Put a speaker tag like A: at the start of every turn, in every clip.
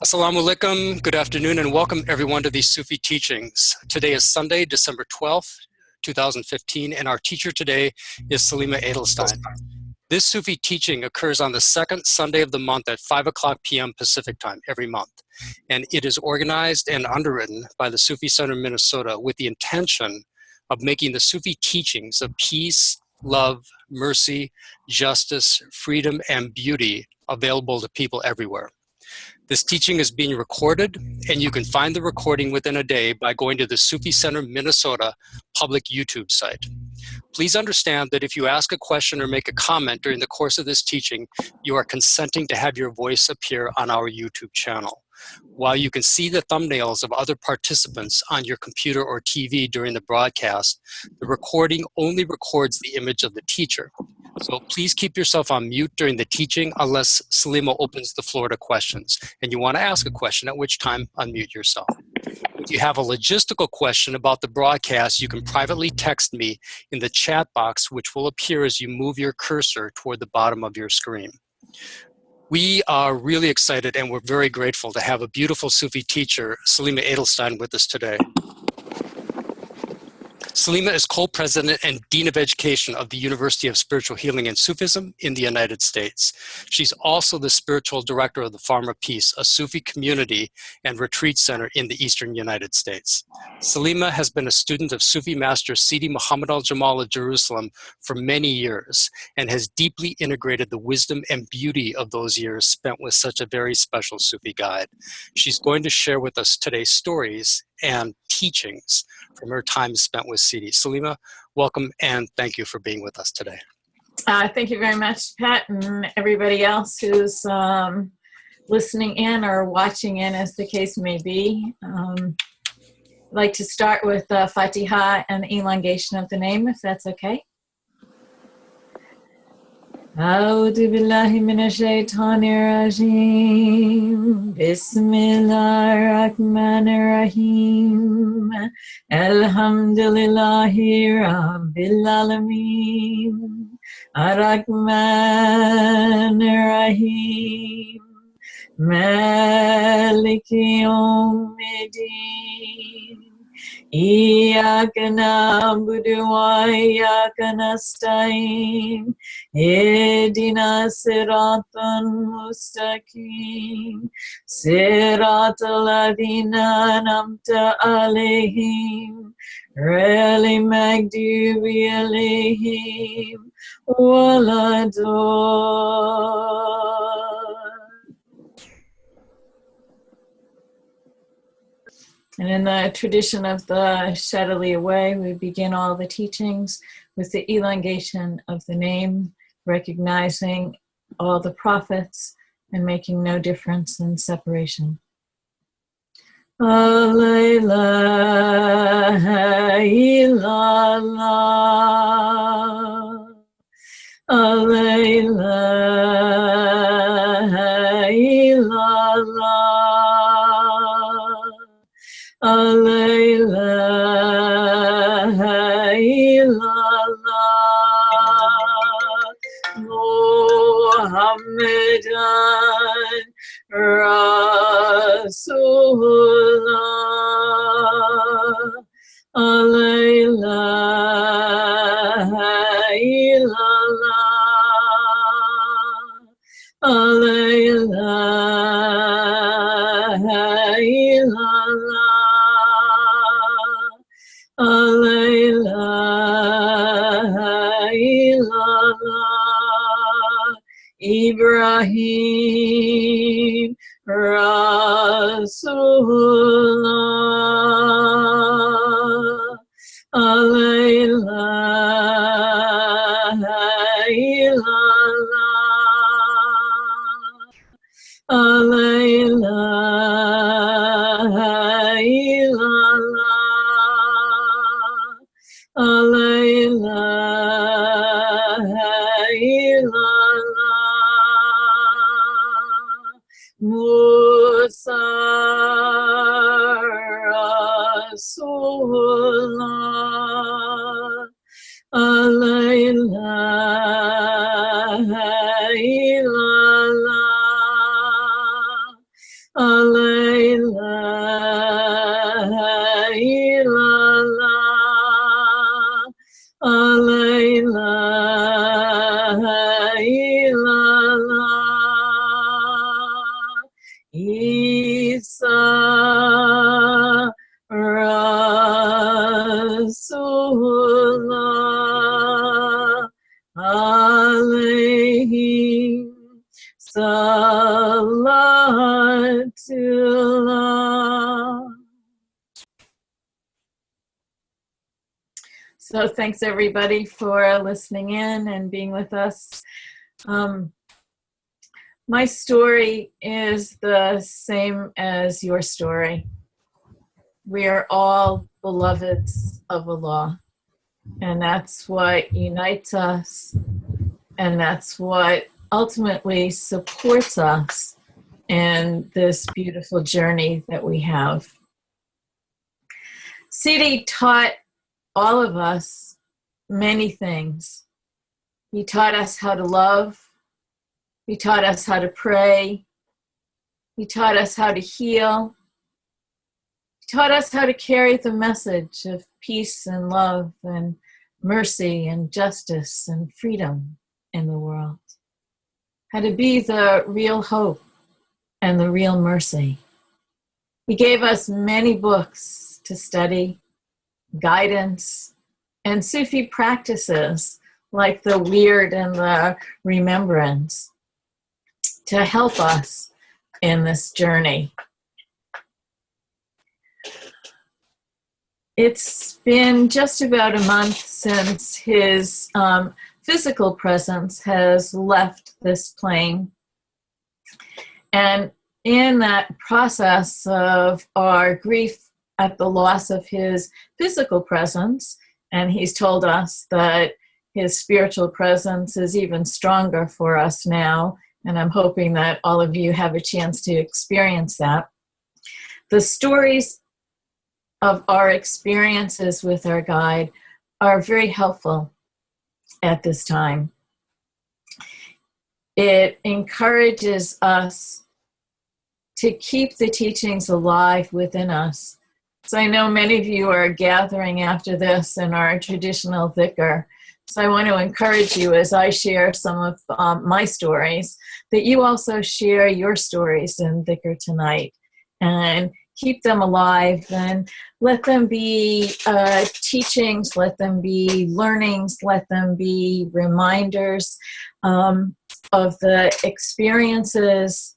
A: Assalamu alaikum, good afternoon, and welcome everyone to these Sufi teachings. Today is Sunday, December 12th, 2015, and our teacher today is Salima Adelstein. This Sufi teaching occurs on the second Sunday of the month at 5 o'clock p.m. Pacific time every month, and it is organized and underwritten by the Sufi Center of Minnesota with the intention of making the Sufi teachings of peace, love, mercy, justice, freedom, and beauty available to people everywhere. This teaching is being recorded, and you can find the recording within a day by going to the Sufi Center Minnesota public YouTube site. Please understand that if you ask a question or make a comment during the course of this teaching, you are consenting to have your voice appear on our YouTube channel. While you can see the thumbnails of other participants on your computer or TV during the broadcast, the recording only records the image of the teacher. So please keep yourself on mute during the teaching unless Salima opens the floor to questions and you want to ask a question, at which time unmute yourself. If you have a logistical question about the broadcast, you can privately text me in the chat box, which will appear as you move your cursor toward the bottom of your screen. We are really excited and we're very grateful to have a beautiful Sufi teacher, Salima Adelstein, with us today. Salima is co-president and dean of education of the University of Spiritual Healing and Sufism in the United States. She's also the spiritual director of the Farm of Peace, a Sufi community and retreat center in the eastern United States. Salima has been a student of Sufi master Sidi Muhammad al-Jamal of Jerusalem for many years and has deeply integrated the wisdom and beauty of those years spent with such a very special Sufi guide. She's going to share with us today stories and teachings from her time spent with Sidi. Salima, welcome and thank you for being with us today.
B: Thank you very much, Pat, and everybody else who's listening in or watching in, as the case may be. I'd like to start with Fatiha and the elongation of the name, if that's okay. A'udhu billahi minash shaitanir rajim. Bismillahir rahmanir rahim. Alhamdulillahi rabbil alamin. Ar-Rahmanir Rahim. Maliki yawmiddin. Iyyaka na'budu wa iyyaka nasta'in. Ihdina siratal mustaqim. Siratal ladzina an'amta alayhim. Ghayril maghdubi alayhim waladdallin. And in the tradition of the Shadali way, we begin all the teachings with the elongation of the name, recognizing all the prophets and making no difference in separation. La ilaha illallah. La ilaha illallah. La ilaha illallah. Muhammadan Rasulullah. La ilaha illallah. La ilaha illallah. La ilaha illallah. Ibrahim Rasulullah. La ilaha illallah. La ilaha illallah. La ilaha illallah. Musa Rasulullah. La ilaha illallah. La Salatullah. So thanks everybody for listening in and being with us. My story is the same as your story. We are all beloveds of Allah, and that's what unites us, and that's what ultimately supports us in this beautiful journey that we have. Sidi taught all of us many things. He taught us how to love. He taught us how to pray. He taught us how to heal. He taught us how to carry the message of peace and love and mercy and justice and freedom in the world. How to be the real hope and the real mercy. He gave us many books to study, guidance, and Sufi practices like the weird and the remembrance to help us in this journey. It's been just about a month since his physical presence has left this plane. And in that process of our grief at the loss of his physical presence, and he's told us that his spiritual presence is even stronger for us now, and I'm hoping that all of you have a chance to experience that. The stories of our experiences with our guide are very helpful at this time. It encourages us to keep the teachings alive within us. So I know many of you are gathering after this in our traditional dhikr. So I want to encourage you as I share some of my stories, that you also share your stories in dhikr tonight and keep them alive and let them be teachings, let them be learnings, let them be reminders of the experiences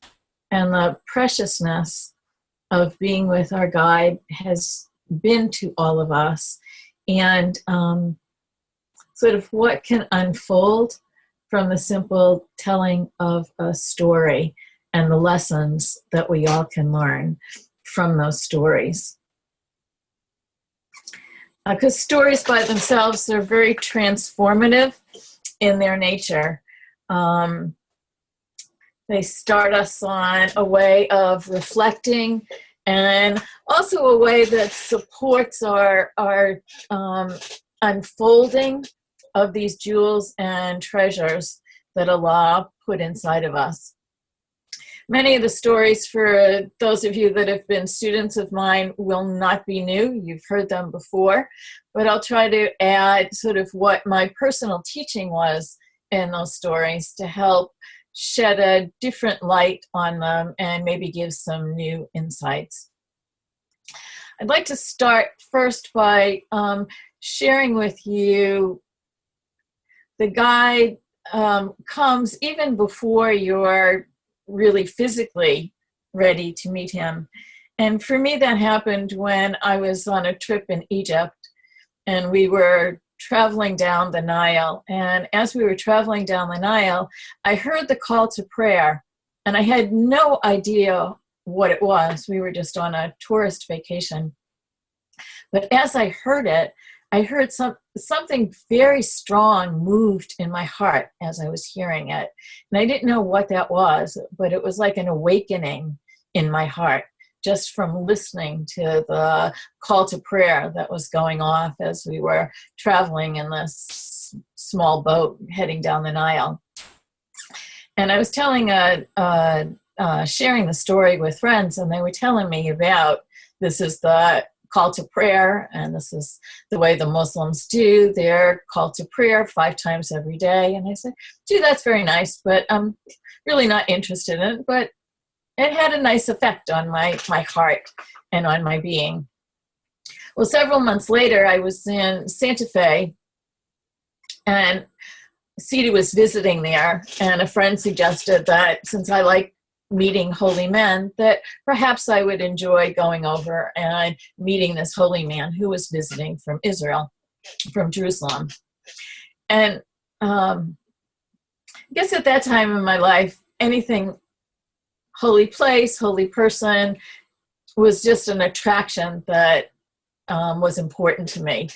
B: and the preciousness of being with our guide has been to all of us, and sort of what can unfold from the simple telling of a story and the lessons that we all can learn from those stories. Because stories by themselves are very transformative in their nature. They start us on a way of reflecting, and also a way that supports our unfolding of these jewels and treasures that Allah put inside of us. Many of the stories, for those of you that have been students of mine, will not be new. You've heard them before, but I'll try to add sort of what my personal teaching was in those stories to help shed a different light on them and maybe give some new insights. I'd like to start first by sharing with you the guide comes even before you're really physically ready to meet him. And for me, that happened when I was on a trip in Egypt, and we were traveling down the Nile. And as we were traveling down the Nile, I heard the call to prayer, and I had no idea what it was. We were just on a tourist vacation. But as I heard it, I heard something very strong moved in my heart as I was hearing it. And I didn't know what that was, but it was like an awakening in my heart just from listening to the call to prayer that was going off as we were traveling in this small boat heading down the Nile. And I was telling sharing the story with friends, and they were telling me about this is the call to prayer, and this is the way the Muslims do their call to prayer 5 times every day. And I said, gee, that's very nice, but I'm really not interested in it. But it had a nice effect on my heart and on my being. Well, several months later, I was in Santa Fe, and Sidi was visiting there, and a friend suggested that since I like meeting holy men, that perhaps I would enjoy going over and meeting this holy man who was visiting from Israel, from Jerusalem. And I guess at that time in my life, anything holy place, holy person was just an attraction that was important to me.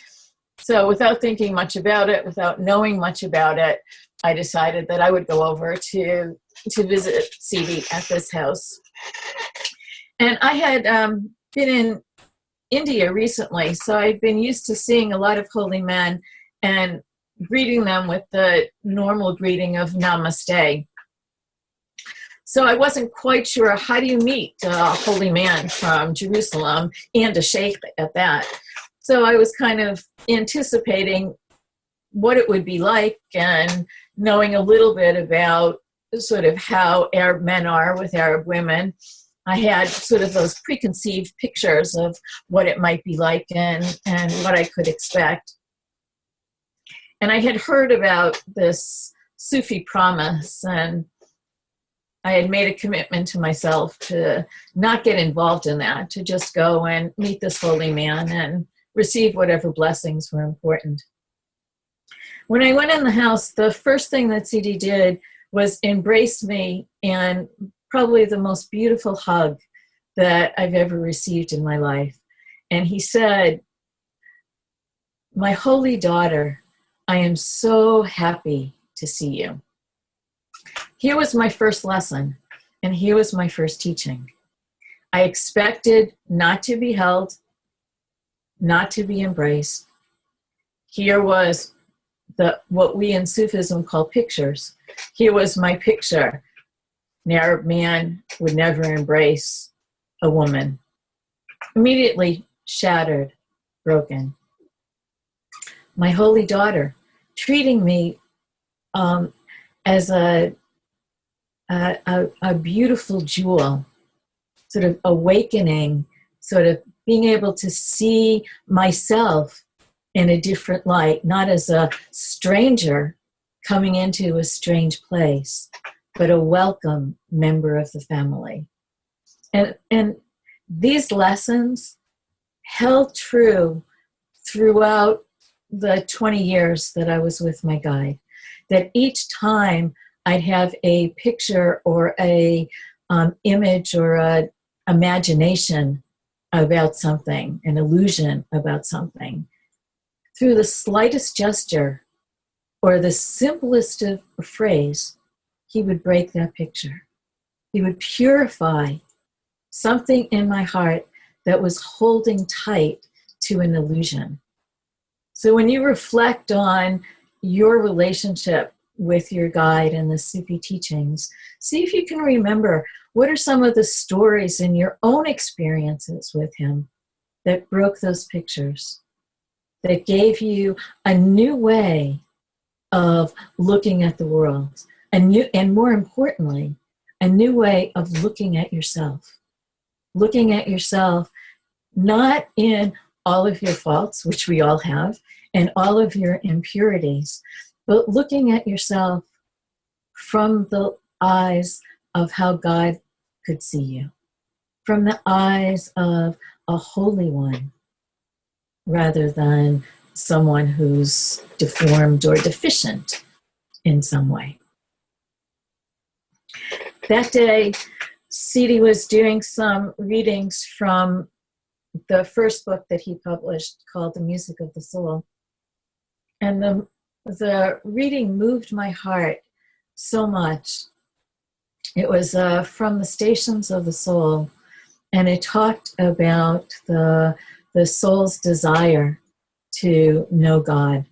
B: So without thinking much about it, without knowing much about it, I decided that I would go over to visit Sidi at this house. And I had been in India recently, so I'd been used to seeing a lot of holy men and greeting them with the normal greeting of namaste. So I wasn't quite sure, how do you meet a holy man from Jerusalem and a sheikh at that? So I was kind of anticipating what it would be like and knowing a little bit about sort of how Arab men are with Arab women. I had sort of those preconceived pictures of what it might be like and what I could expect. And I had heard about this Sufi promise, and I had made a commitment to myself to not get involved in that, to just go and meet this holy man and receive whatever blessings were important. When I went in the house, the first thing that Sidi did was embrace me, and probably the most beautiful hug that I've ever received in my life. And he said, "My holy daughter, I am so happy to see you." Here was my first lesson, and here was my first teaching. I expected not to be held, not to be embraced. Here was what we in Sufism call pictures. Here was my picture. An Arab man would never embrace a woman. Immediately shattered, broken. My holy daughter treating me as a beautiful jewel, sort of awakening, sort of being able to see myself in a different light, not as a stranger coming into a strange place, but a welcome member of the family. And these lessons held true throughout the 20 years that I was with my guide, that each time I'd have a picture or a image or a imagination about something, an illusion about something, through the slightest gesture or the simplest of a phrase, he would break that picture. He would purify something in my heart that was holding tight to an illusion. So when you reflect on your relationship with your guide and the Sufi teachings, see if you can remember what are some of the stories in your own experiences with him that broke those pictures, that gave you a new way of looking at the world, and more importantly, a new way of looking at yourself. Looking at yourself not in all of your faults, which we all have, and all of your impurities, but looking at yourself from the eyes of how God could see you, from the eyes of a holy one, rather than someone who's deformed or deficient in some way. That day, Sidi was doing some readings from the first book that he published called The Music of the Soul. And the reading moved my heart so much. It was from the Stations of the Soul, and it talked about the soul's desire to know God.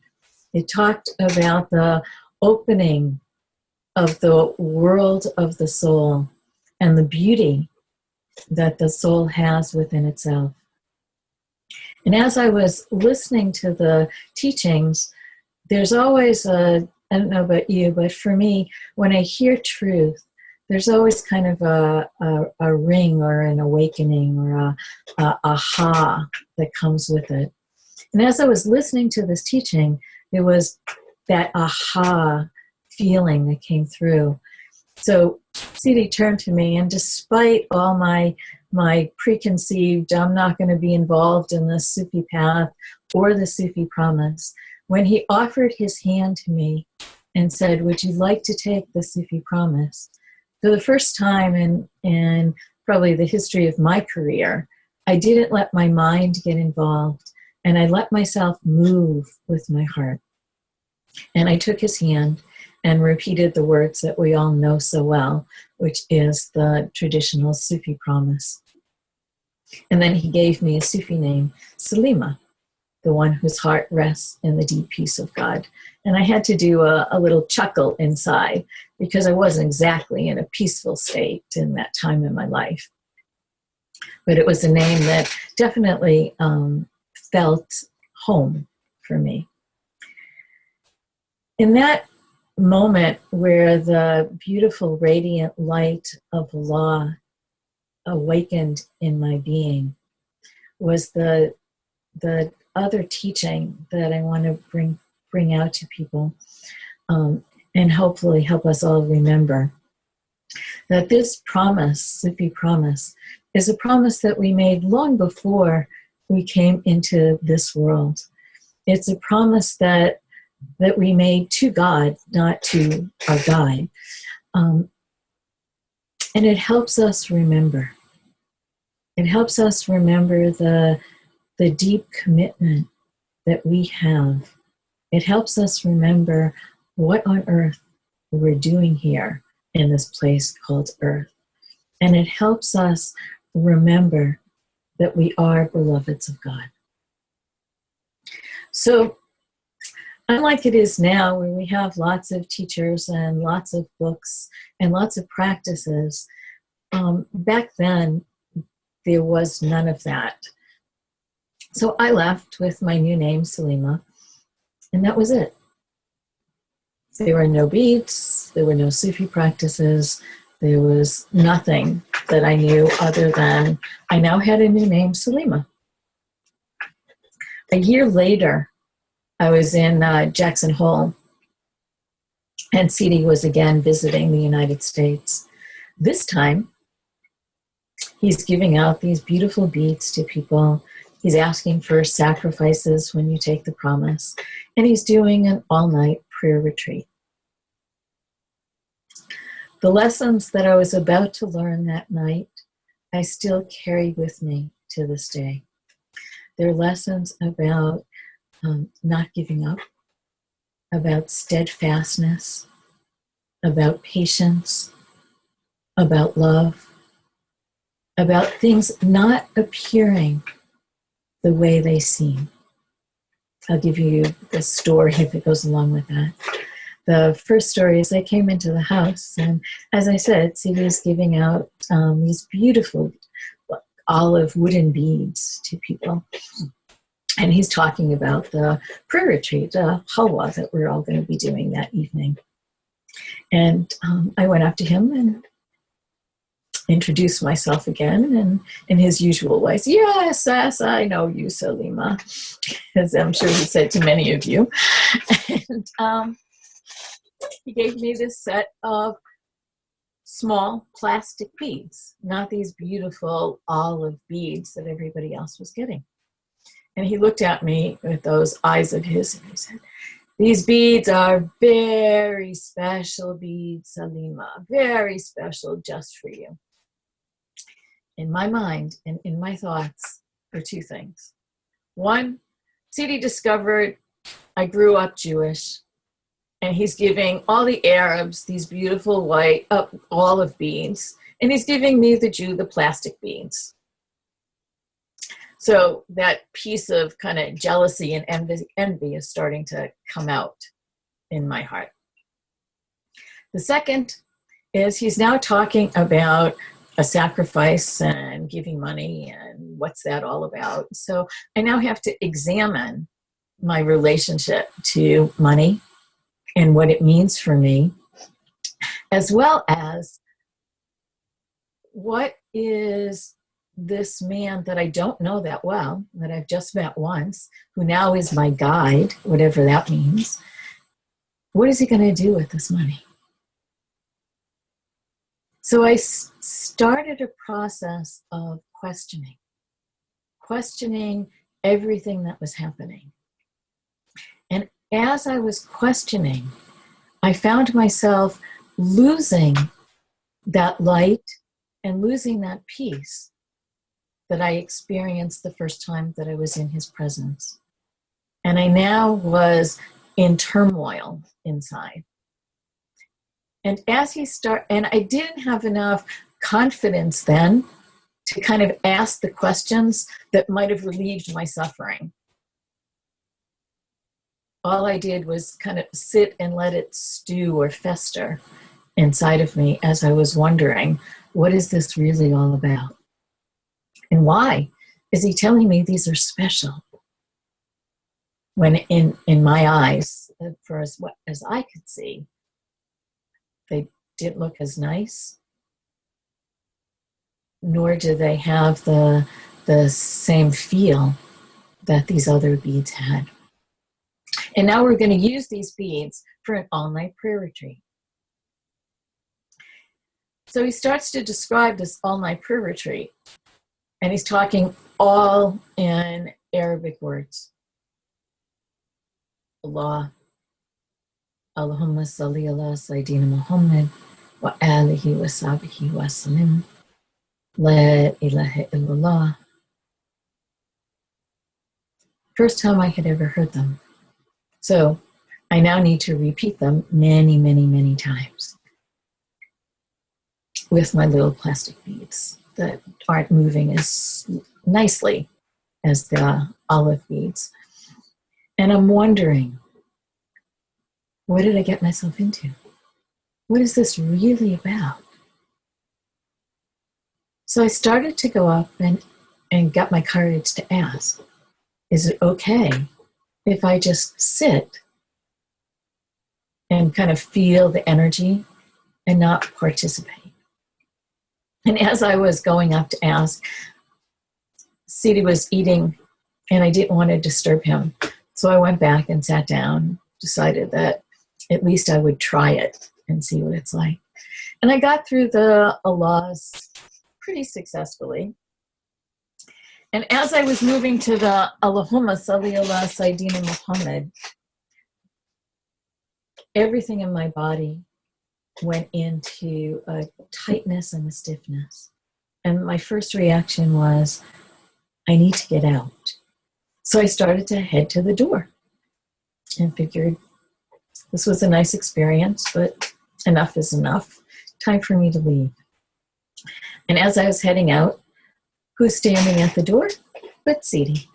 B: It talked about the opening of the world of the soul and the beauty that the soul has within itself. And as I was listening to the teachings, there's always I don't know about you, but for me, when I hear truth, there's always kind of a ring or an awakening or a aha that comes with it. And as I was listening to this teaching, there was that aha feeling that came through. So Sidi turned to me, and despite all my preconceived, I'm not going to be involved in the Sufi path or the Sufi promise, when he offered his hand to me and said, would you like to take the Sufi promise? For the first time in probably the history of my career, I didn't let my mind get involved, and I let myself move with my heart. And I took his hand and repeated the words that we all know so well, which is the traditional Sufi promise. And then he gave me a Sufi name, Salima, the one whose heart rests in the deep peace of God. And I had to do a little chuckle inside, because I wasn't exactly in a peaceful state in that time in my life. But it was a name that definitely felt home for me. In that moment where the beautiful radiant light of Allah awakened in my being was the other teaching that I want to bring out to people, and hopefully help us all remember that this promise, Sufi promise, is a promise that we made long before we came into this world. It's a promise that we made to God, not to our guide. And it helps us remember. It helps us remember the deep commitment that we have. It helps us remember what on earth we're doing here in this place called Earth. And it helps us remember that we are beloveds of God. So, unlike it is now, where we have lots of teachers and lots of books and lots of practices, back then there was none of that. So I left with my new name, Salima, and that was it. There were no beads, there were no Sufi practices, there was nothing that I knew other than I now had a new name, Salima. A year later, I was in Jackson Hole, and Sidi was again visiting the United States. This time, he's giving out these beautiful beads to people. He's asking for sacrifices when you take the promise, and he's doing an all-night prayer retreat. The lessons that I was about to learn that night, I still carry with me to this day. They're lessons about not giving up, about steadfastness, about patience, about love, about things not appearing the way they seem. I'll give you the story that goes along with that. The first story is I came into the house, and as I said, Sidi is giving out these beautiful olive wooden beads to people. And he's talking about the prayer retreat, halwa, that we're all going to be doing that evening. And I went up to him and introduced myself again, and in his usual voice, yes, I know you, Salima, as I'm sure he said to many of you. And he gave me this set of small plastic beads, not these beautiful olive beads that everybody else was getting. And he looked at me with those eyes of his, and he said, these beads are very special beads, Salima, very special just for you. In my mind and in my thoughts are two things. One, Sidi discovered I grew up Jewish, and he's giving all the Arabs these beautiful white olive beads, and he's giving me, the Jew, the plastic beads. So that piece of kind of jealousy and envy is starting to come out in my heart. The second is he's now talking about a sacrifice and giving money, and what's that all about? So I now have to examine my relationship to money and what it means for me, as well as what is this man that I don't know that well, that I've just met once, who now is my guide, whatever that means. What is he going to do with this money? So I started a process of questioning everything that was happening. And as I was questioning, I found myself losing that light and losing that peace that I experienced the first time that I was in his presence. And I now was in turmoil inside. And as and I didn't have enough confidence then to kind of ask the questions that might have relieved my suffering. All I did was kind of sit and let it stew or fester inside of me as I was wondering, what is this really all about? And why is he telling me these are special? When in my eyes, for as I could see, they didn't look as nice, nor do they have the same feel that these other beads had. And now we're going to use these beads for an all-night prayer retreat. So he starts to describe this all-night prayer retreat, and he's talking all in Arabic words. Allah, Allahumma salli ala Sidi Muhammad wa alihi wa sahbihi wa sallim. La ilaha illallah. First time I had ever heard them. So I now need to repeat them many, many, many times with my little plastic beads that aren't moving as nicely as the olive beads. And I'm wondering, what did I get myself into? What is this really about? So I started to go up and got my courage to ask, is it okay if I just sit and kind of feel the energy and not participate? And as I was going up to ask, Sidi was eating and I didn't want to disturb him. So I went back and sat down, decided that at least I would try it and see what it's like. And I got through the Allahs pretty successfully. And as I was moving to the Allahumma salli ala Sayyidina Muhammad, everything in my body went into a tightness and a stiffness. And my first reaction was, I need to get out. So I started to head to the door and figured this was a nice experience, but enough is enough. Time for me to leave. And as I was heading out, who's standing at the door but Sidi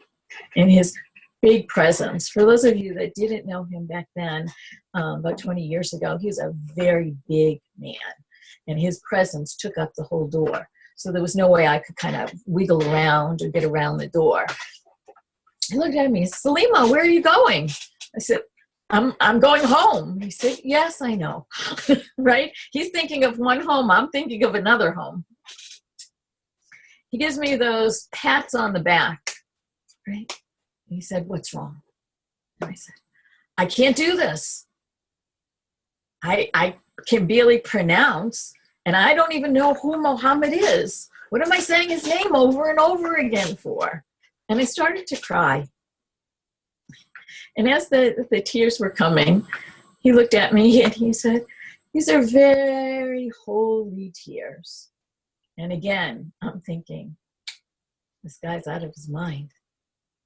B: in his big presence. For those of you that didn't know him back then, about 20 years ago, he was a very big man, and his presence took up the whole door. So there was no way I could kind of wiggle around or get around the door. He looked at me, Salima, where are you going? I said, I'm going home. He said, yes, I know, right? He's thinking of one home. I'm thinking of another home. He gives me those pats on the back, right? And he said, what's wrong? And I said, I can't do this. I can barely pronounce, and I don't even know who Muhammad is. What am I saying his name over and over again for? And I started to cry. And as the tears were coming, he looked at me and he said, these are very holy tears. And again, I'm thinking, this guy's out of his mind.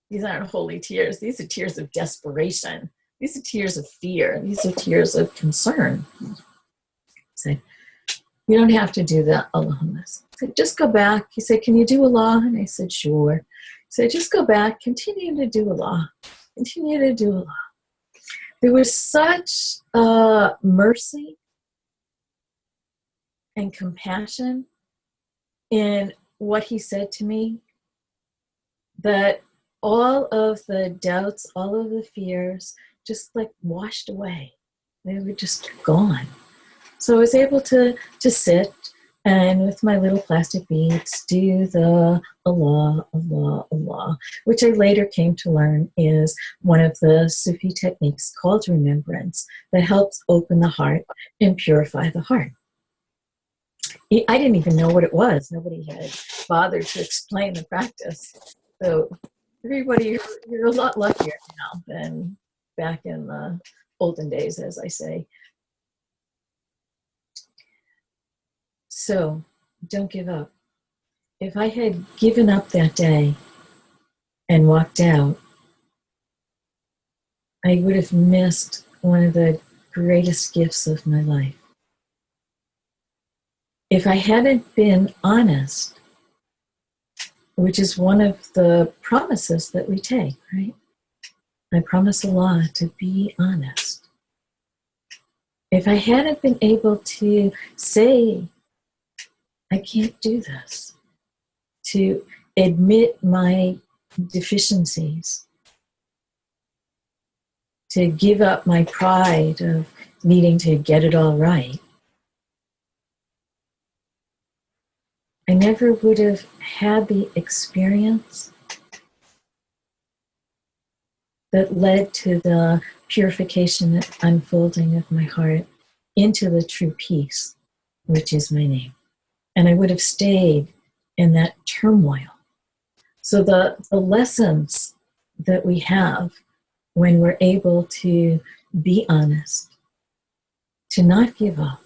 B: These aren't holy tears. These are tears of desperation. These are tears of fear. These are tears of concern. He said, you don't have to do the Allahummas. I said, just go back. He said, can you do Allah? And I said, sure. He said, just go back. Continue to do Allah. Continue to do Allah. There was such mercy and compassion in what he said to me that all of the doubts, all of the fears just like washed away. They were just gone. So I was able to sit and with my little plastic beads do the Allah, Allah, Allah, which I later came to learn is one of the Sufi techniques called remembrance that helps open the heart and purify the heart. I didn't even know what it was. Nobody had bothered to explain the practice. So everybody, you're a lot luckier now than back in the olden days, as I say. So don't give up. If I had given up that day and walked out, I would have missed one of the greatest gifts of my life. If I hadn't been honest, which is one of the promises that we take, right? I promise Allah to be honest. If I hadn't been able to say, I can't do this, to admit my deficiencies, to give up my pride of needing to get it all right, I never would have had the experience that led to the purification and unfolding of my heart into the true peace, which is my name. And I would have stayed in that turmoil. So the lessons that we have when we're able to be honest, to not give up,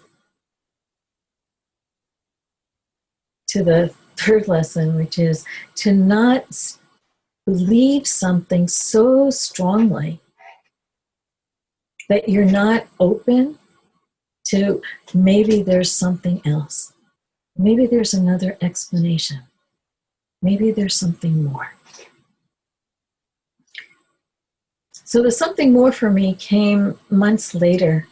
B: to the third lesson, which is to not believe something so strongly that you're not open to maybe there's something else. Maybe there's another explanation. Maybe there's something more. So the something more for me came months later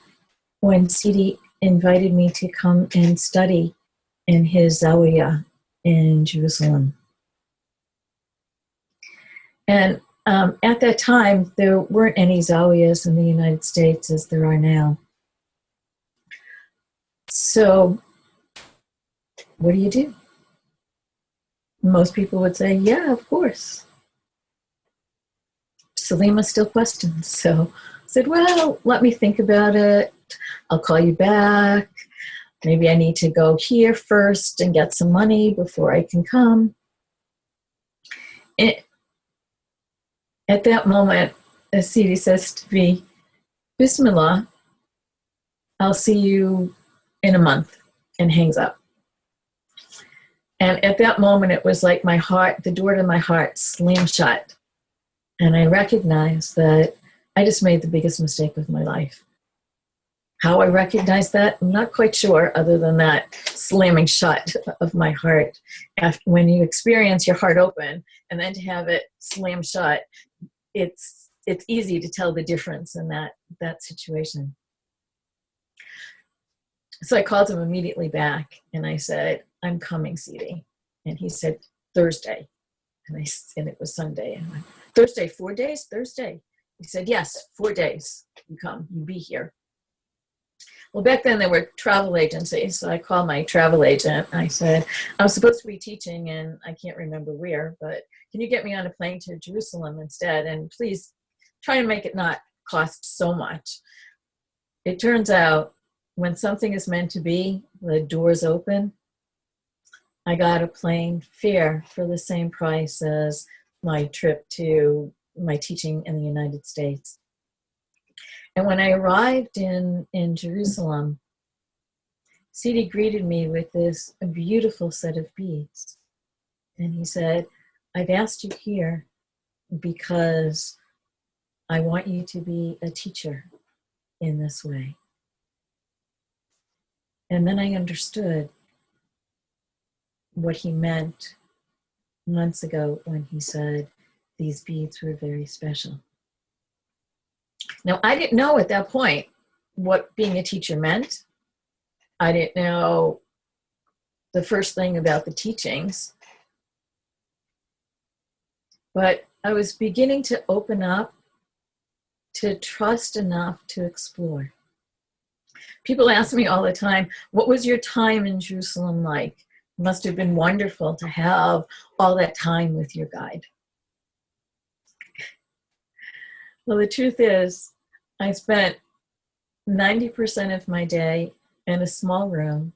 B: when Sidi invited me to come and study in his Zawiya in Jerusalem. And at that time, there weren't any Zawiyas in the United States as there are now. So what do you do? Most people would say, yeah, of course. Salima still questions. So I said, well, let me think about it. I'll call you back. Maybe I need to go here first and get some money before I can come. At that moment, Sidi says to me, Bismillah, I'll see you in a month, and hangs up. And at that moment, it was like my heart, the door to my heart slammed shut. And I recognized that I just made the biggest mistake of my life. How I recognized that, I'm not quite sure, other than that slamming shut of my heart. When you experience your heart open and then to have it slam shut, it's easy to tell the difference in that situation. So I called him immediately back and I said, I'm coming, Sidi. And he said, Thursday. And it was Sunday. And I went, Thursday, 4 days? Thursday. He said, yes, 4 days. You come, you be here. Well, back then there were travel agencies. So I called my travel agent. I said, I'm supposed to be teaching and I can't remember where, but can you get me on a plane to Jerusalem instead? And please try to make it not cost so much. It turns out when something is meant to be, the doors open. I got a plane fare for the same price as my trip to my teaching in the United States. And when I arrived in Jerusalem, Sidi greeted me with this beautiful set of beads. And he said, I've asked you here because I want you to be a teacher in this way. And then I understood what he meant months ago when he said these beads were very special. Now, I didn't know at that point what being a teacher meant. I didn't know the first thing about the teachings. But I was beginning to open up, to trust enough to explore. People ask me all the time, what was your time in Jerusalem like? It must have been wonderful to have all that time with your guide. Well, the truth is, I spent 90% of my day in a small room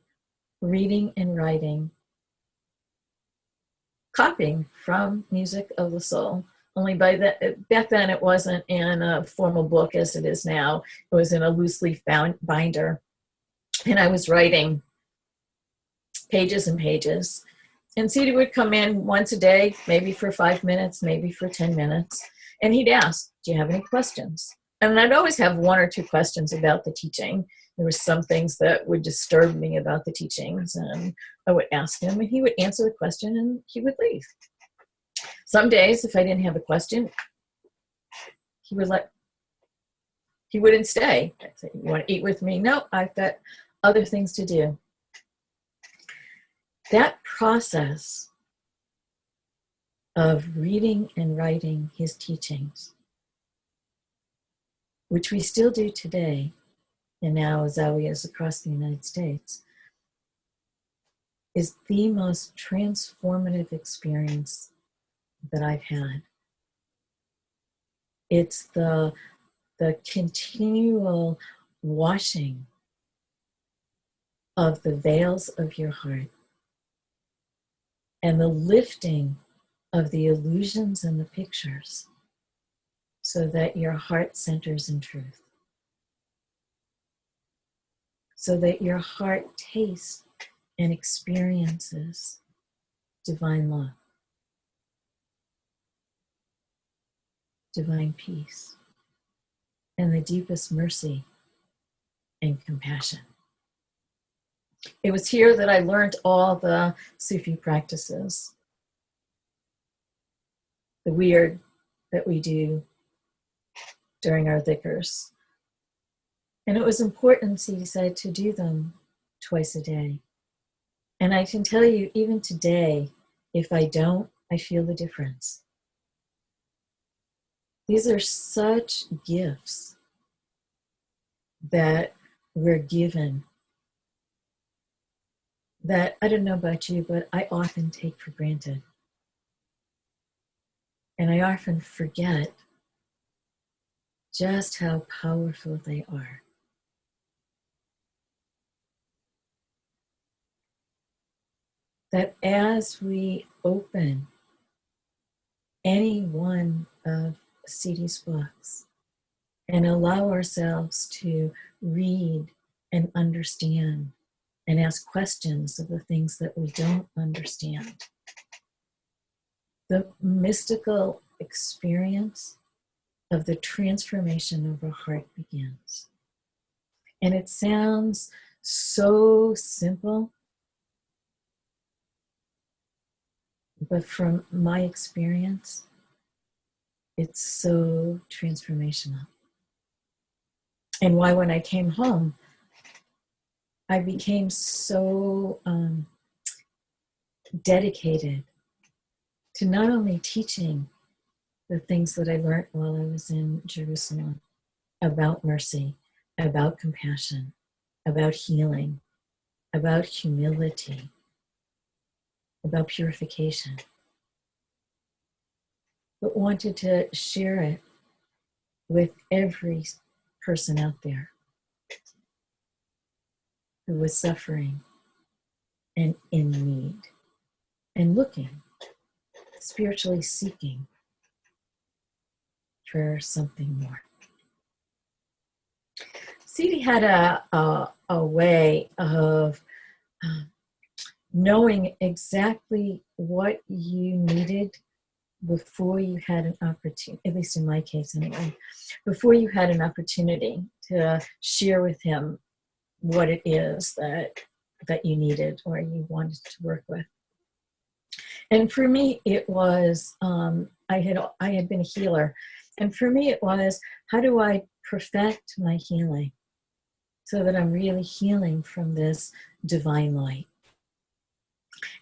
B: reading and writing, copying from Music of the Soul. Only back then it wasn't in a formal book as it is now. It was in a loose leaf binder. And I was writing pages and pages. And Sidi would come in once a day, maybe for 5 minutes, maybe for 10 minutes. And he'd ask, do you have any questions? And I'd always have 1 or 2 questions about the teaching. There were some things that would disturb me about the teachings, and I would ask him, and he would answer the question, and he would leave. Some days, if I didn't have a question, he wouldn't stay. I'd say, you want to eat with me? No, I've got other things to do. That process of reading and writing his teachings, which we still do today, and now zawiyas across the United States, is the most transformative experience that I've had. It's the continual washing of the veils of your heart and the lifting of the illusions and the pictures so that your heart centers in truth. So that your heart tastes and experiences divine love, divine peace, and the deepest mercy and compassion. It was here that I learned all the Sufi practices, the weird that we do during our dhikrs. And it was important, he said, to do them twice a day. And I can tell you, even today, if I don't, I feel the difference. These are such gifts that we're given that, I don't know about you, but I often take for granted. And I often forget just how powerful they are. That as we open any one of Sidi's books and allow ourselves to read and understand and ask questions of the things that we don't understand, the mystical experience of the transformation of our heart begins. And it sounds so simple, but from my experience, it's so transformational. And why, when I came home, I became so dedicated to not only teaching the things that I learned while I was in Jerusalem about mercy, about compassion, about healing, about humility, about purification, but wanted to share it with every person out there who was suffering and in need and looking, spiritually seeking for something more. Sidi had a way of knowing exactly what you needed before you had an opportunity, at least in my case anyway, before you had an opportunity to share with him what it is that you needed or you wanted to work with. And for me, it was, I had been a healer. And for me, it was, how do I perfect my healing so that I'm really healing from this divine light?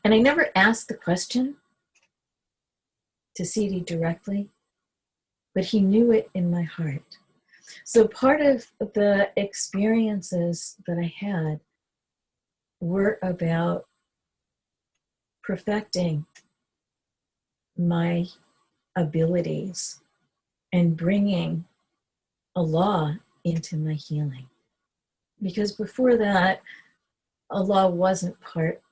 B: And I never asked the question to Sidi directly, but he knew it in my heart. So part of the experiences that I had were about perfecting my abilities and bringing Allah into my healing. Because before that, Allah wasn't part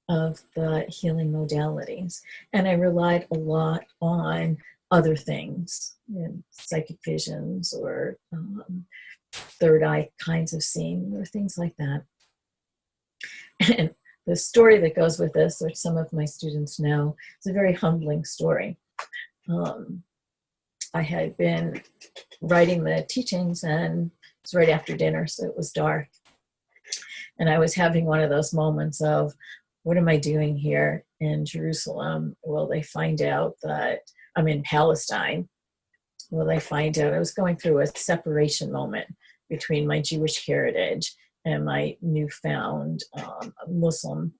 B: of the healing modalities. And I relied a lot on other things, psychic visions or third eye kinds of seeing or things like that. And the story that goes with this, which some of my students know, is a very humbling story. I had been writing the teachings, and it was right after dinner, so it was dark. And I was having one of those moments of, what am I doing here in Jerusalem? Will they find out that I'm in Palestine? Will they find out? I was going through a separation moment between my Jewish heritage and my newfound Muslim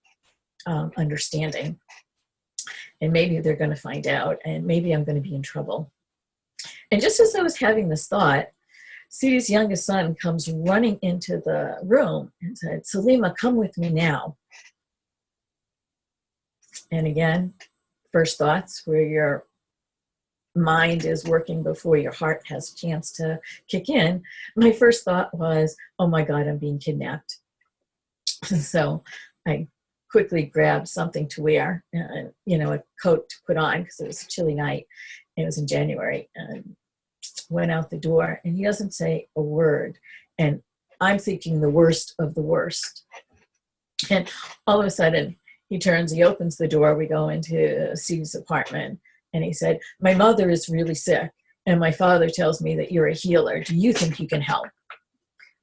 B: understanding. And maybe they're going to find out, and maybe I'm going to be in trouble. And just as I was having this thought, Sidi's youngest son comes running into the room and said, "Salima, come with me now." And again, first thoughts where your mind is working before your heart has a chance to kick in. My first thought was, oh my God, I'm being kidnapped. So I quickly grabbed something to wear and, a coat to put on because it was a chilly night. It was in January, and went out the door, and he doesn't say a word. And I'm thinking the worst of the worst. And all of a sudden, he opens the door, we go into Sidi's apartment, and he said, "My mother is really sick, and my father tells me that you're a healer. Do you think you can help?"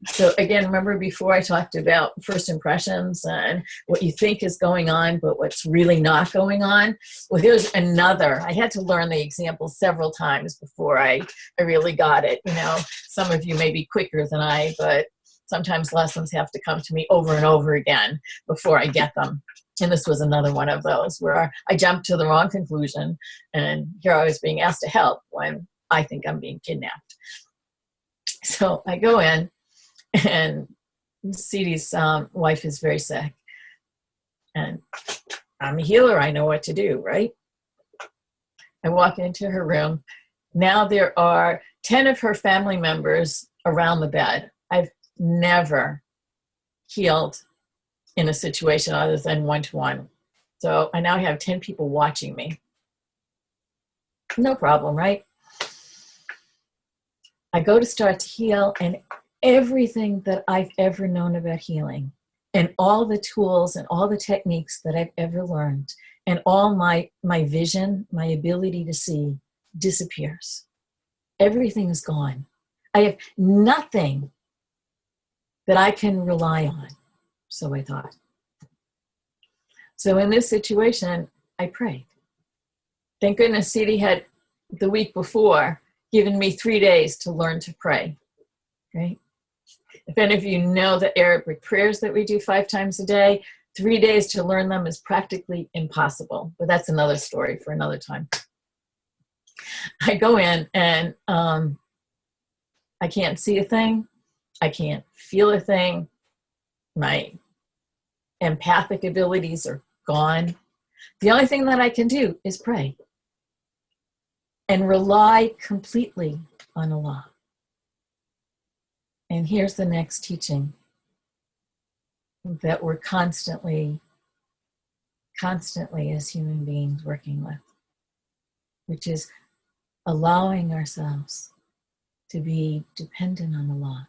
B: So again, remember before I talked about first impressions and what you think is going on, but what's really not going on? Well, here's another. I had to learn the example several times before I really got it. Some of you may be quicker than I, but sometimes lessons have to come to me over and over again before I get them. And this was another one of those where I jumped to the wrong conclusion, and here I was being asked to help when I think I'm being kidnapped. So I go in, and Sidi's wife is very sick. And I'm a healer. I know what to do, right? I walk into her room. Now there are 10 of her family members around the bed. I've never healed in a situation other than one-to-one. So I now have 10 people watching me. No problem, right? I go to start to heal, and everything that I've ever known about healing, and all the tools and all the techniques that I've ever learned, and all my vision, my ability to see, disappears. Everything is gone. I have nothing that I can rely on. So I thought. So in this situation, I prayed. Thank goodness Sidi had, the week before, given me 3 days to learn to pray. Right? If any of you know the Arabic prayers that we do 5 times a day, 3 days to learn them is practically impossible. But that's another story for another time. I go in, and I can't see a thing. I can't feel a thing. My empathic abilities are gone. The only thing that I can do is pray and rely completely on Allah. And here's the next teaching that we're constantly as human beings working with, which is allowing ourselves to be dependent on Allah,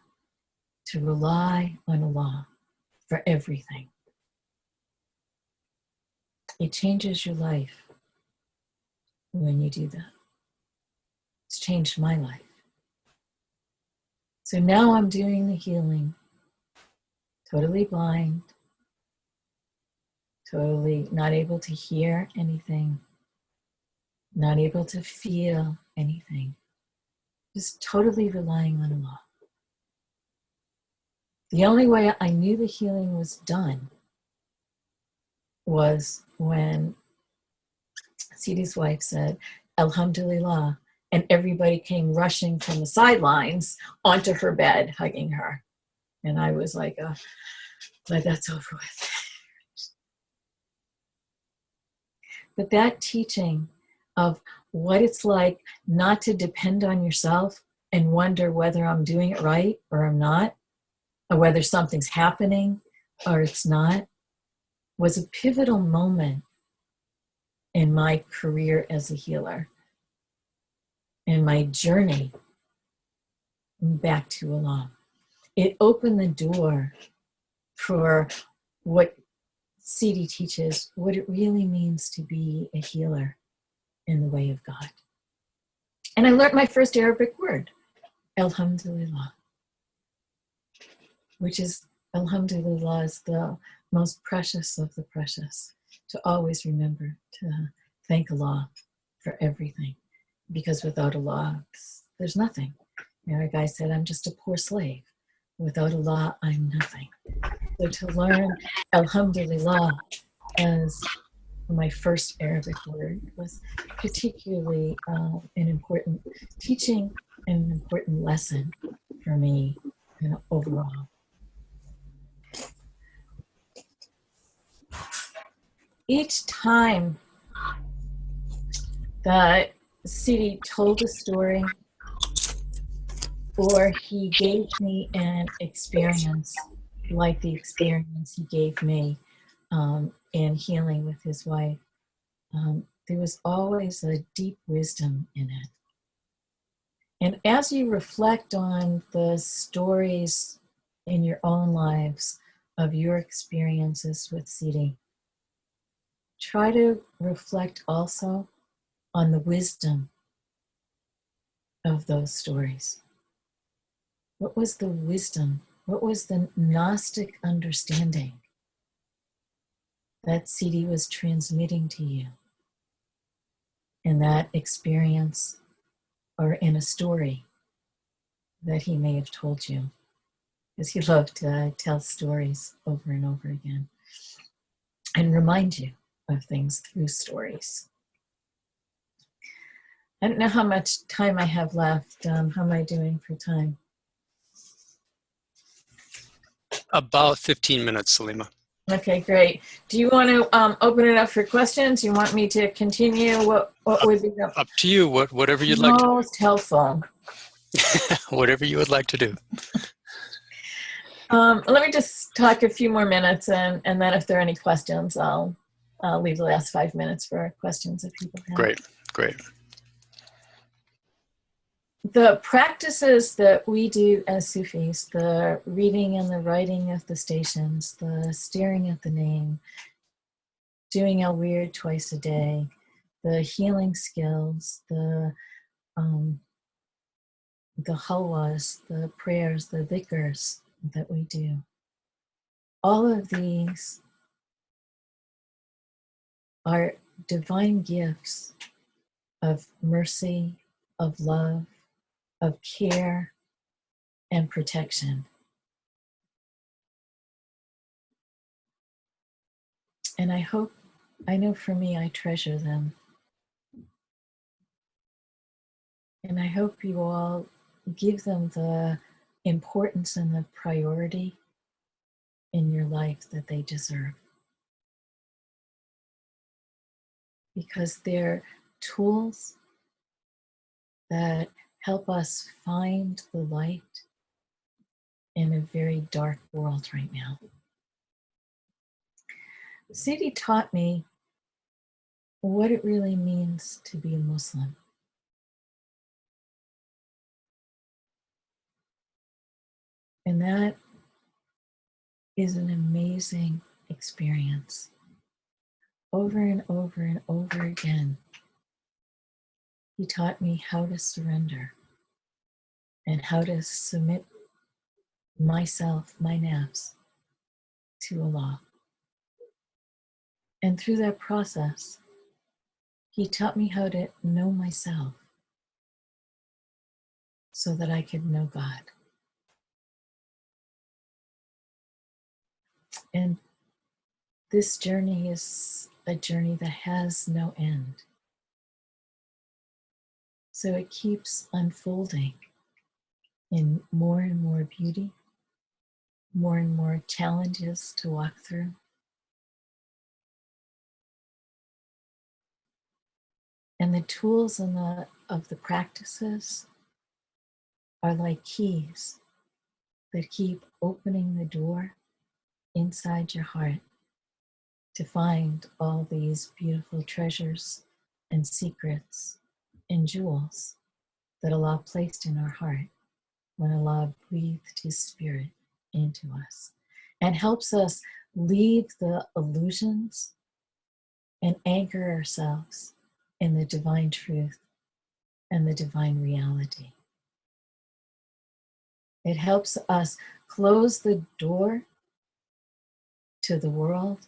B: to rely on Allah for everything. It changes your life when you do that. It's changed my life. So now I'm doing the healing, totally blind, totally not able to hear anything, not able to feel anything, just totally relying on Allah. The only way I knew the healing was done was when Sidi's wife said, "Alhamdulillah," and everybody came rushing from the sidelines onto her bed, hugging her. And I was like, glad that's over with. But that teaching of what it's like not to depend on yourself and wonder whether I'm doing it right or I'm not, or whether something's happening or it's not, was a pivotal moment in my career as a healer and my journey back to Allah. It opened the door for what Sidi teaches, what it really means to be a healer in the way of God. And I learned my first Arabic word, Alhamdulillah, which is, Alhamdulillah is the most precious of the precious, to always remember to thank Allah for everything, because without Allah, there's nothing. You know, a guy said, I'm just a poor slave. Without Allah, I'm nothing. So to learn Alhamdulillah as my first Arabic word was particularly an important teaching and an important lesson for me, you know, overall. Each time that Sidi told a story or he gave me an experience like the experience he gave me in healing with his wife, there was always a deep wisdom in it. And as you reflect on the stories in your own lives of your experiences with Sidi, try to reflect also on the wisdom of those stories. What was the wisdom? What was the Gnostic understanding that Sidi was transmitting to you in that experience or in a story that he may have told you? Because he loved to tell stories over and over again and remind you of things through stories. I don't know how much time I have left. How am I doing for time?
A: About 15 minutes, Salima.
B: Okay, great. Do you want to open it up for questions? You want me to continue? What would be the
A: Up to you, whatever you'd like to
B: most helpful?
A: whatever you would like to do.
B: Let me just talk a few more minutes, and then if there are any questions, I'll leave the last 5 minutes for questions if people have.
A: Great, great.
B: The practices that we do as Sufis, the reading and the writing of the stations, the staring at the name, doing al-Wird twice a day, the healing skills, the halwas, the prayers, the dhikrs that we do, all of these are divine gifts of mercy, of love, of care and protection. And I know for me, I treasure them. And I hope you all give them the importance and the priority in your life that they deserve. Because they're tools that help us find the light in a very dark world right now. Sidi taught me what it really means to be a Muslim. And that is an amazing experience. Over and over and over again, he taught me how to surrender and how to submit myself, my nafs, to Allah. And through that process, he taught me how to know myself so that I could know God. And this journey is a journey that has no end. So it keeps unfolding in more and more beauty, more and more challenges to walk through. And the tools of the practices are like keys that keep opening the door inside your heart to find all these beautiful treasures and secrets and jewels that Allah placed in our heart when Allah breathed His Spirit into us and helps us leave the illusions and anchor ourselves in the divine truth and the divine reality. It helps us close the door to the world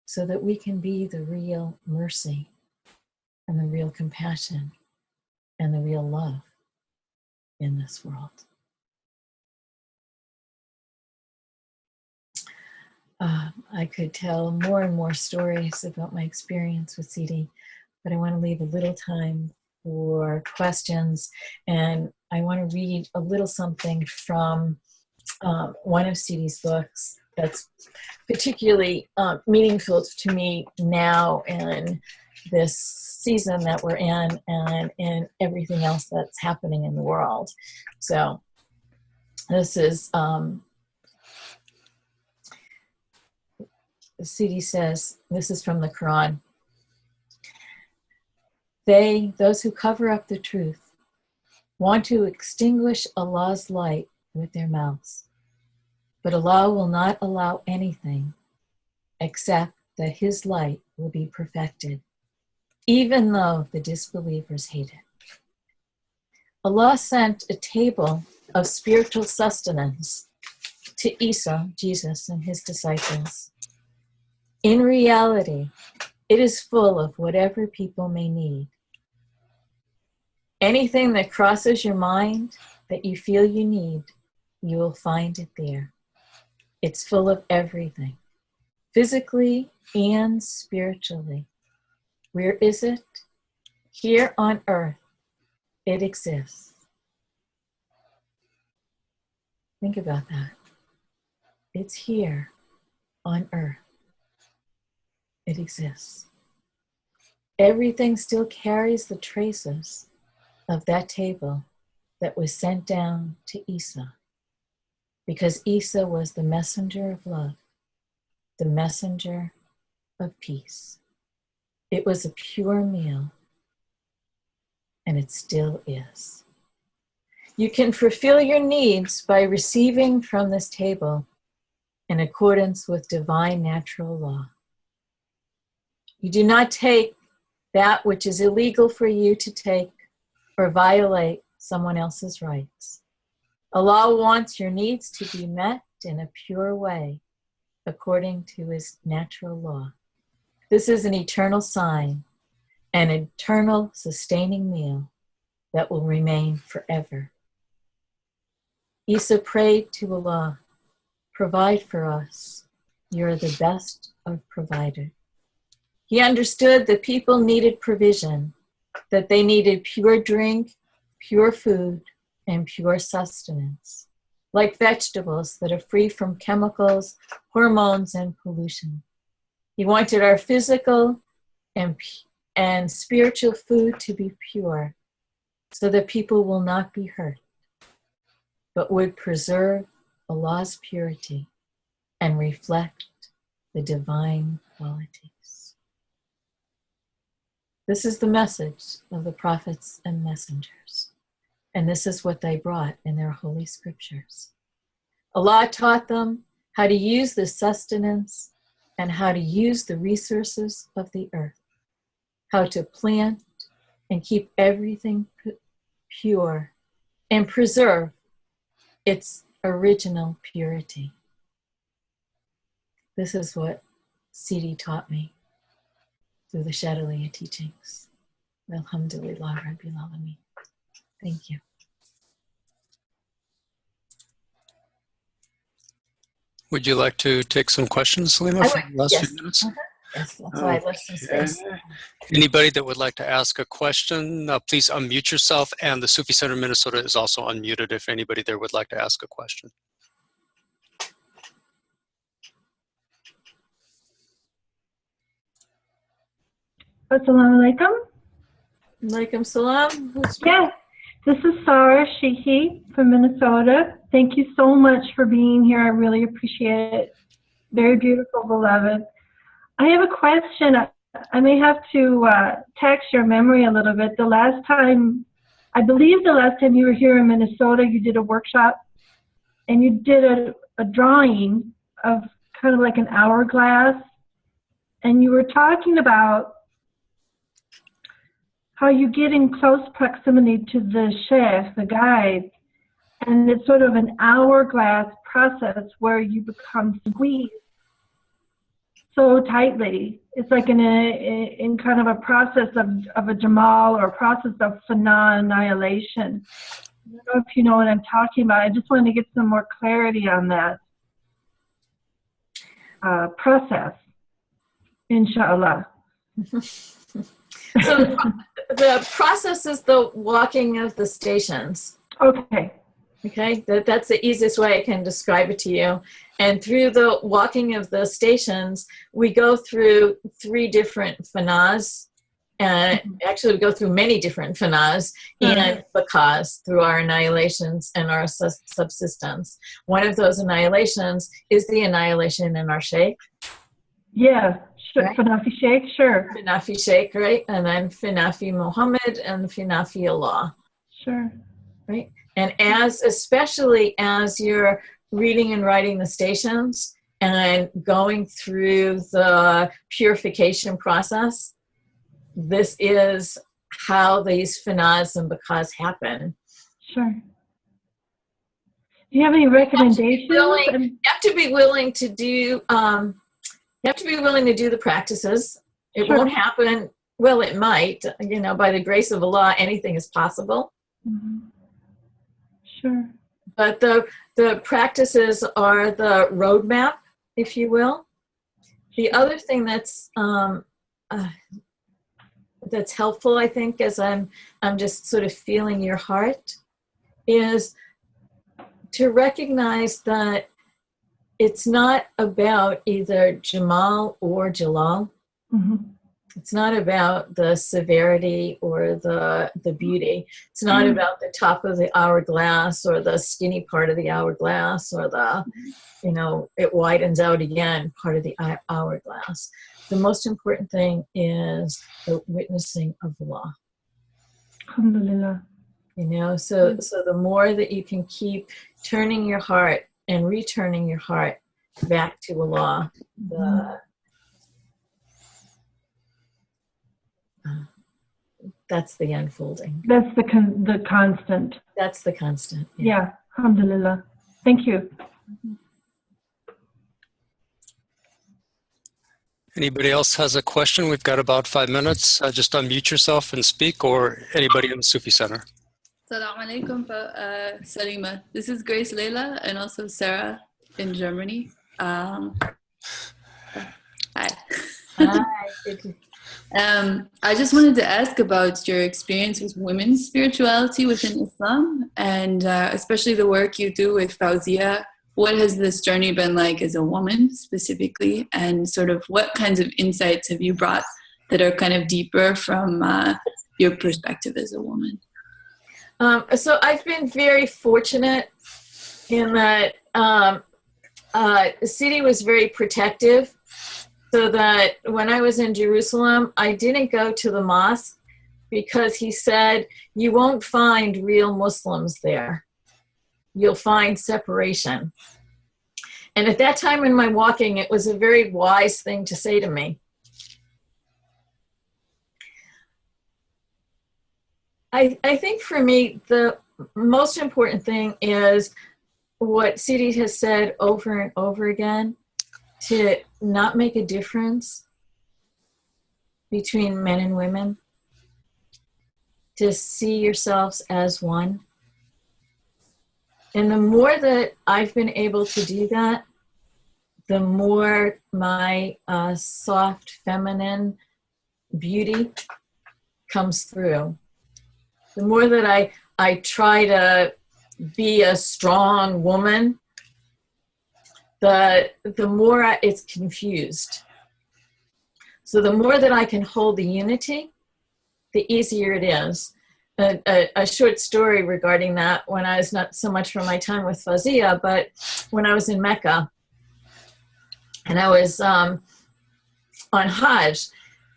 B: so that we can be the real mercy and the real compassion and the real love in this world. I could tell more and more stories about my experience with Sidi, but I want to leave a little time for questions, and I want to read a little something from one of Sidi's books that's particularly meaningful to me now in this season that we're in and in everything else that's happening in the world. So this is, Sidi says, this is from the Quran. Those who cover up the truth, want to extinguish Allah's light with their mouths. But Allah will not allow anything except that His light will be perfected, even though the disbelievers hate it. Allah sent a table of spiritual sustenance to Isa, Jesus, and his disciples. In reality, it is full of whatever people may need. Anything that crosses your mind that you feel you need, you will find it there. It's full of everything, physically and spiritually. Where is it? Here on earth, it exists. Think about that. It's here on earth. It exists. Everything still carries the traces of that table that was sent down to Isa, because Isa was the messenger of love, the messenger of peace. It was a pure meal, and it still is. You can fulfill your needs by receiving from this table in accordance with divine natural law. You do not take that which is illegal for you to take or violate someone else's rights. Allah wants your needs to be met in a pure way according to His natural law. This is an eternal sign, an eternal sustaining meal that will remain forever. Isa prayed to Allah, provide for us. You're the best of providers. He understood that people needed provision, that they needed pure drink, pure food, and pure sustenance, like vegetables that are free from chemicals, hormones, and pollution. He wanted our physical and spiritual food to be pure, so that people will not be hurt, but would preserve Allah's purity and reflect the divine qualities. This is the message of the prophets and messengers, and this is what they brought in their holy scriptures. Allah taught them how to use the sustenance and how to use the resources of the earth, how to plant and keep everything pure and preserve its original purity. This is what Sidi taught me through the Shadowliya teachings. Alhamdulillah Rabbil Alameen. Thank you.
A: Would you like to take some questions, Salima, for the last few minutes?
B: Yes, that's why I left some space.
A: Anybody that would like to ask a question, please unmute yourself, and the Sufi Center Minnesota is also unmuted if anybody there would like to ask a question.
C: Assalamu alaikum.
B: Alaikum salam.
C: Yes. This is Sarah Sheehy from Minnesota. Thank you so much for being here. I really appreciate it. Very beautiful, beloved. I have a question. I may have to tax your memory a little bit. I believe the last time you were here in Minnesota, you did a workshop and you did a drawing of kind of like an hourglass. And you were talking about how you get in close proximity to the sheikh, the guide, and it's sort of an hourglass process where you become squeezed so tightly. It's like in kind of a process of a Jamal or a process of fana annihilation. I don't know if you know what I'm talking about. I just wanted to get some more clarity on that process, inshallah.
B: So the process is the walking of the stations.
C: Okay.
B: Okay, that's the easiest way I can describe it to you. And through the walking of the stations, we go through 3 different fanas. And actually, we go through many different fanas and bakas through our annihilations and our subsistence. One of those annihilations is the annihilation in our sheikh.
C: Yeah, sure.
B: Right?
C: Fanafi Sheikh, sure.
B: Fanafi Sheikh, right? And then Fanafi Muhammad and Fanafi Allah.
C: Sure.
B: Right? And especially as you're reading and writing the stations and going through the purification process, this is how these fanas and bakas happen.
C: Sure. Do you have any recommendations?
B: You have to be willing to do. You have to be willing to do the practices. It won't happen. Well, it might. You know, by the grace of Allah, anything is possible.
C: Mm-hmm. Sure.
B: But the practices are the roadmap, if you will. The other thing that's helpful, I think, as I'm just sort of feeling your heart, is to recognize that it's not about either Jamal or Jalal.
C: Mm-hmm.
B: It's not about the severity or the beauty. It's not about the top of the hourglass or the skinny part of the hourglass or the, you know, it widens out again part of the hourglass. The most important thing is the witnessing of Allah.
C: Alhamdulillah.
B: You know, so the more that you can keep turning your heart and returning your heart back to Allah, that's the unfolding.
C: That's the constant.
B: That's the constant.
C: Yeah. Alhamdulillah. Thank you.
A: Anybody else has a question? We've got about 5 minutes. Just unmute yourself and speak, or anybody in the Sufi Center.
D: Assalamu alaikum, Salima. This is Grace Leila and also Sarah in Germany. Hi.
B: Hi.
D: I just wanted to ask about your experience with women's spirituality within Islam, and especially the work you do with Fawzia. What has this journey been like as a woman specifically, and sort of what kinds of insights have you brought that are kind of deeper from your perspective as a woman?
B: So I've been very fortunate in that Sidi was very protective, so that when I was in Jerusalem, I didn't go to the mosque because he said, you won't find real Muslims there. You'll find separation. And at that time in my walking, it was a very wise thing to say to me. I think for me, the most important thing is what Sidi has said over and over again, to not make a difference between men and women, to see yourselves as one. And the more that I've been able to do that, the more my soft feminine beauty comes through. The more that I try to be a strong woman, the more it's confused. So the more that I can hold the unity, the easier it is. a short story regarding that when I was not so much from my time with Fawzia, but when I was in Mecca and I was on Hajj.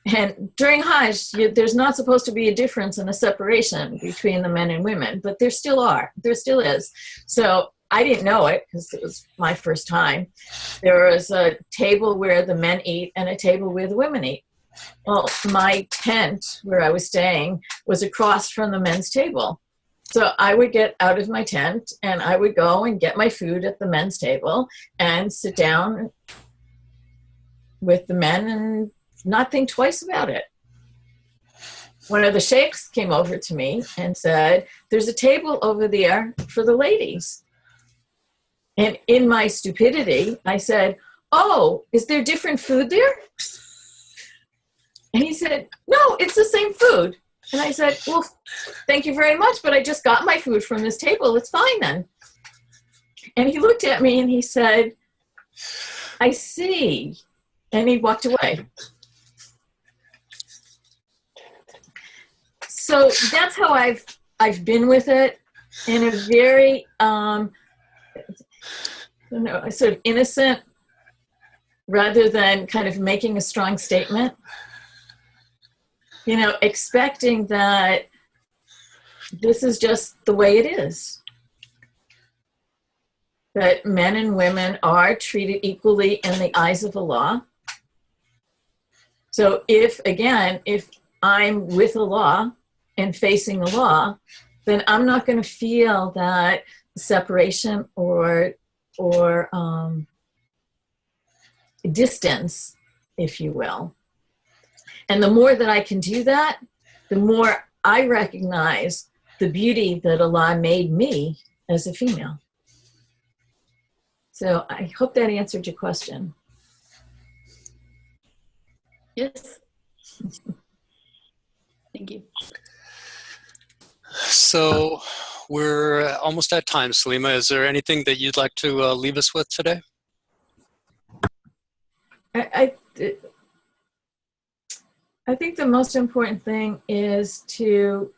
B: And during Hajj, there's not supposed to be a difference and a separation between the men and women, but there still are. There still is. So I didn't know it because it was my first time. There was a table where the men eat and a table where the women eat. Well, my tent where I was staying was across from the men's table. So I would get out of my tent and I would go and get my food at the men's table and sit down with the men and not think twice about it. One of the sheikhs came over to me and said, there's a table over there for the ladies. And in my stupidity, I said, oh, is there different food there? And he said, no, it's the same food. And I said, well, thank you very much, but I just got my food from this table. It's fine then. And he looked at me and he said, I see. And he walked away. So that's how I've been with it in a very sort of innocent, rather than kind of making a strong statement. You know, expecting that this is just the way it is. That men and women are treated equally in the eyes of Allah. So if I'm with Allah and facing Allah, then I'm not going to feel that separation or distance, if you will. And the more that I can do that, the more I recognize the beauty that Allah made me as a female. So I hope that answered your question.
D: Yes. Thank you.
A: So we're almost at time, Salima. Is there anything that you'd like to leave us with today?
B: I think the most important thing is to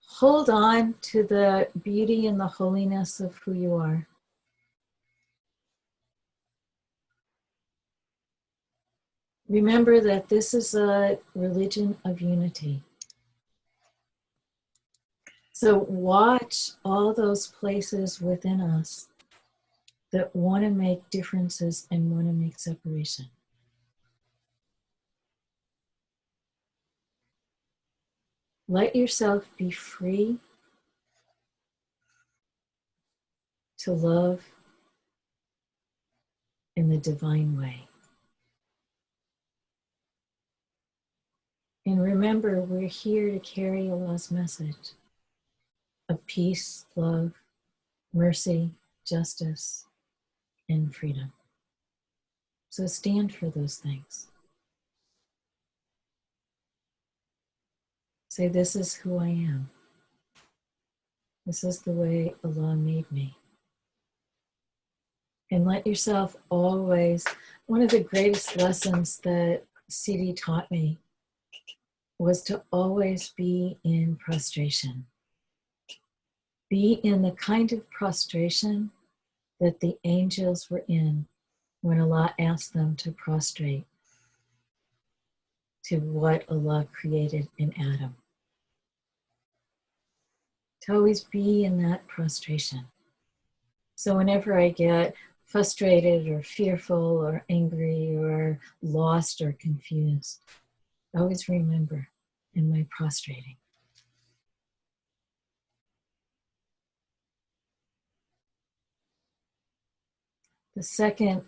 B: hold on to the beauty and the holiness of who you are. Remember that this is a religion of unity. So watch all those places within us that want to make differences and want to make separation. Let yourself be free to love in the divine way. And remember, we're here to carry Allah's message of peace, love, mercy, justice, and freedom. So stand for those things. Say, this is who I am. This is the way Allah made me. And let yourself always, one of the greatest lessons that Sidi taught me was to always be in prostration. Be in the kind of prostration that the angels were in when Allah asked them to prostrate to what Allah created in Adam. To always be in that prostration. So whenever I get frustrated or fearful or angry or lost or confused, I always remember in my prostrating. The second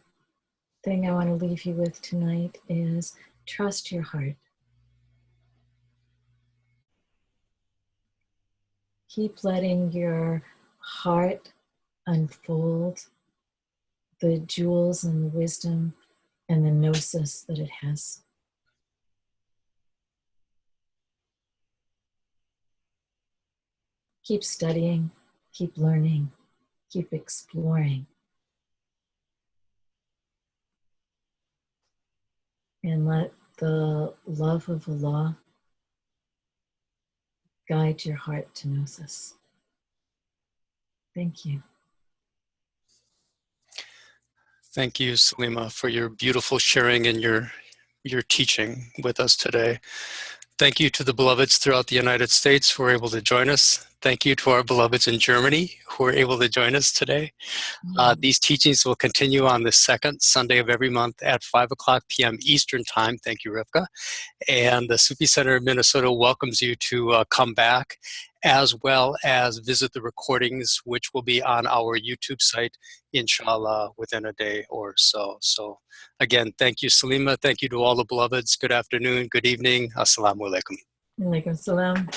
B: thing I want to leave you with tonight is trust your heart. Keep letting your heart unfold the jewels and the wisdom and the gnosis that it has. Keep studying, keep learning, keep exploring. And let the love of Allah guide your heart to gnosis. Thank you.
A: Thank you, Salima, for your beautiful sharing and your teaching with us today. Thank you to the beloveds throughout the United States who were able to join us. Thank you to our beloveds in Germany who were able to join us today. These teachings will continue on the second Sunday of every month at 5:00 p.m. Eastern Time. Thank you, Rivka. And the Sufi Center of Minnesota welcomes you to come back, as well as visit the recordings, which will be on our YouTube site, inshallah, within a day or so. So again, thank you, Salima. Thank you to all the beloveds. Good afternoon, good evening. Assalamu alaikum.
B: Alaikum salam.